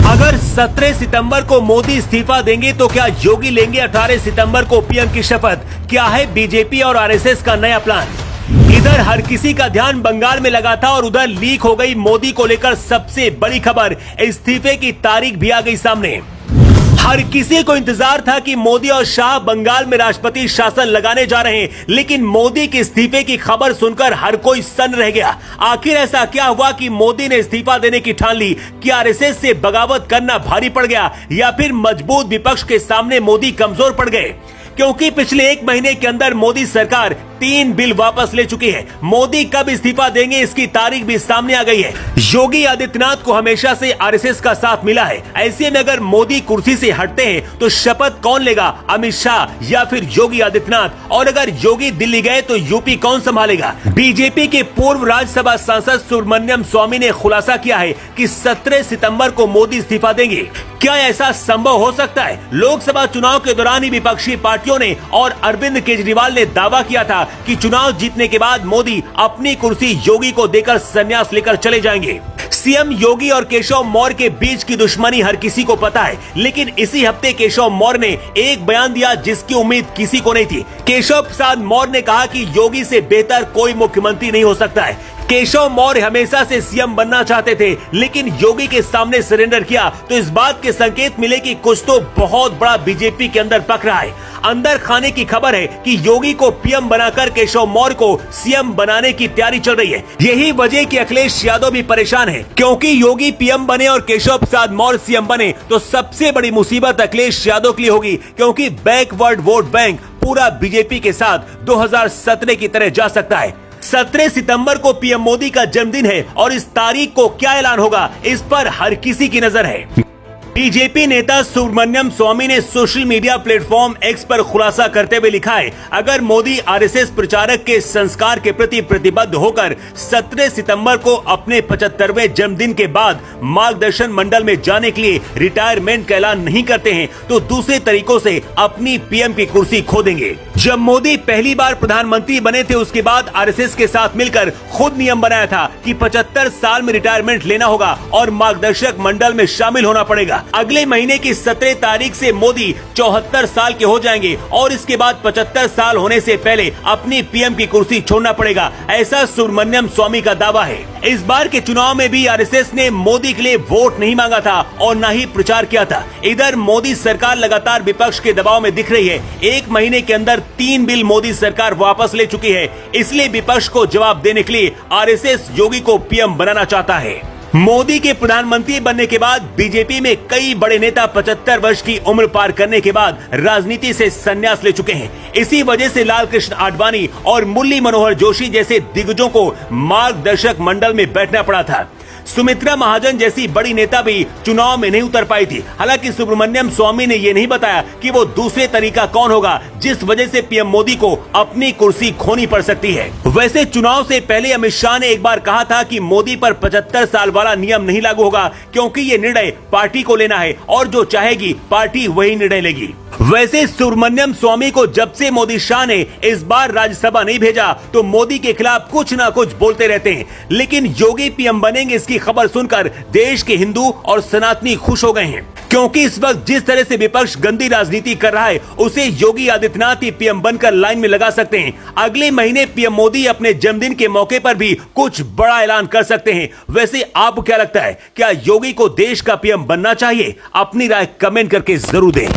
अगर 17 सितंबर को मोदी इस्तीफा देंगे तो क्या योगी लेंगे 18 सितंबर को पीएम की शपथ? क्या है बीजेपी और आरएसएस का नया प्लान? इधर हर किसी का ध्यान बंगाल में लगा था और उधर लीक हो गई मोदी को लेकर सबसे बड़ी खबर, इस्तीफे की तारीख भी आ गई सामने। हर किसी को इंतजार था कि मोदी और शाह बंगाल में राष्ट्रपति शासन लगाने जा रहे हैं, लेकिन मोदी के इस्तीफे की खबर सुनकर हर कोई सन्न रह गया। आखिर ऐसा क्या हुआ कि मोदी ने इस्तीफा देने की ठान ली? क्या आरएसएस से बगावत करना भारी पड़ गया या फिर मजबूत विपक्ष के सामने मोदी कमजोर पड़ गए? क्योंकि पिछले एक महीने के अंदर मोदी सरकार 3 बिल वापस ले चुकी है। मोदी कब इस्तीफा देंगे इसकी तारीख भी सामने आ गई है। योगी आदित्यनाथ को हमेशा से आरएसएस का साथ मिला है। ऐसे में अगर मोदी कुर्सी से हटते हैं तो शपथ कौन लेगा, अमित शाह या फिर योगी आदित्यनाथ? और अगर योगी दिल्ली गए तो यूपी कौन संभालेगा? बीजेपी के पूर्व राज्यसभा सांसद सुब्रमण्यम स्वामी ने खुलासा किया है कि 17 सितंबर को मोदी इस्तीफा देंगे। क्या ऐसा संभव हो सकता है? लोकसभा चुनाव के दौरान ही विपक्षी पार्टियों ने और अरविंद केजरीवाल ने दावा किया था कि चुनाव जीतने के बाद मोदी अपनी कुर्सी योगी को देकर संन्यास लेकर चले जाएंगे। सीएम योगी और केशव मौर्य के बीच की दुश्मनी हर किसी को पता है, लेकिन इसी हफ्ते केशव मौर्य ने एक बयान दिया जिसकी उम्मीद किसी को नहीं थी। केशव प्रसाद मौर्य ने कहा कि योगी से बेहतर कोई मुख्यमंत्री नहीं हो सकता है। केशव मौर्य हमेशा से सीएम बनना चाहते थे, लेकिन योगी के सामने सरेंडर किया तो इस बात के संकेत मिले कि कुछ तो बहुत बड़ा बीजेपी के अंदर पक रहा है। अंदर खाने की खबर है कि योगी को पीएम बनाकर केशव मौर्य को सीएम बनाने की तैयारी चल रही है। यही वजह कि अखिलेश यादव भी परेशान है, क्योंकि योगी पीएम बने और केशव प्रसाद मौर्य सीएम बने तो सबसे बड़ी मुसीबत अखिलेश यादव के लिए होगी, क्योंकि बैकवर्ड वोट बैंक पूरा बीजेपी के साथ 2017 की तरह जा सकता है। 17 सितंबर को पीएम मोदी का जन्मदिन है और इस तारीख को क्या ऐलान होगा, इस पर हर किसी की नजर है। बीजेपी नेता सुब्रमण्यम स्वामी ने सोशल मीडिया प्लेटफॉर्म एक्स पर खुलासा करते हुए लिखा है, अगर मोदी आरएसएस प्रचारक के संस्कार के प्रति प्रतिबद्ध होकर 17 सितंबर को अपने 75वें जन्मदिन के बाद मार्गदर्शन मंडल में जाने के लिए रिटायरमेंट का ऐलान नहीं करते हैं तो दूसरे तरीकों से अपनी पीएम की कुर्सी खो देंगे। जब मोदी पहली बार प्रधानमंत्री बने थे उसके बाद आरएसएस के साथ मिलकर खुद नियम बनाया था कि 75 साल में रिटायरमेंट लेना होगा और मार्गदर्शक मंडल में शामिल होना पड़ेगा। अगले महीने की 17 तारीख से मोदी 74 साल के हो जाएंगे और इसके बाद 75 साल होने से पहले अपनी पीएम की कुर्सी छोड़ना पड़ेगा, ऐसा सुब्रमण्यम स्वामी का दावा है। इस बार के चुनाव में भी आरएसएस ने मोदी के लिए वोट नहीं मांगा था और न ही प्रचार किया था। इधर मोदी सरकार लगातार विपक्ष के दबाव में दिख रही है। एक महीने के अंदर 3 बिल मोदी सरकार वापस ले चुकी है, इसलिए विपक्ष को जवाब देने के लिए आरएसएस योगी को पीएम बनाना चाहता है। मोदी के प्रधानमंत्री बनने के बाद बीजेपी में कई बड़े नेता 75 वर्ष की उम्र पार करने के बाद राजनीति से संन्यास ले चुके हैं। इसी वजह से लाल कृष्ण आडवाणी और मुरली मनोहर जोशी जैसे दिग्गजों को मार्गदर्शक मंडल में बैठना पड़ा था। सुमित्रा महाजन जैसी बड़ी नेता भी चुनाव में नहीं उतर पाई थी। हालांकि सुब्रमण्यम स्वामी ने ये नहीं बताया कि वो दूसरे तरीका कौन होगा जिस वजह से पीएम मोदी को अपनी कुर्सी खोनी पड़ सकती है। वैसे चुनाव से पहले अमित शाह ने एक बार कहा था कि मोदी पर 75 साल वाला नियम नहीं लागू होगा, क्योंकि ये निर्णय पार्टी को लेना है और जो चाहेगी पार्टी वही निर्णय लेगी। वैसे सुब्रमण्यम स्वामी को जब से मोदी शाह ने इस बार राज्यसभा नहीं भेजा तो मोदी के खिलाफ कुछ ना कुछ बोलते रहते हैं, लेकिन योगी पीएम बनेंगे इसकी खबर सुनकर देश के हिंदू और सनातनी खुश हो गए हैं, क्योंकि इस वक्त जिस तरह से विपक्ष गंदी राजनीति कर रहा है उसे योगी आदित्यनाथ ही पीएम बनकर लाइन में लगा सकते हैं। अगले महीने पीएम मोदी अपने जन्मदिन के मौके पर भी कुछ बड़ा ऐलान कर सकते हैं। वैसे आपको क्या लगता है, क्या योगी को देश का पीएम बनना चाहिए? अपनी राय कमेंट करके जरूर दें।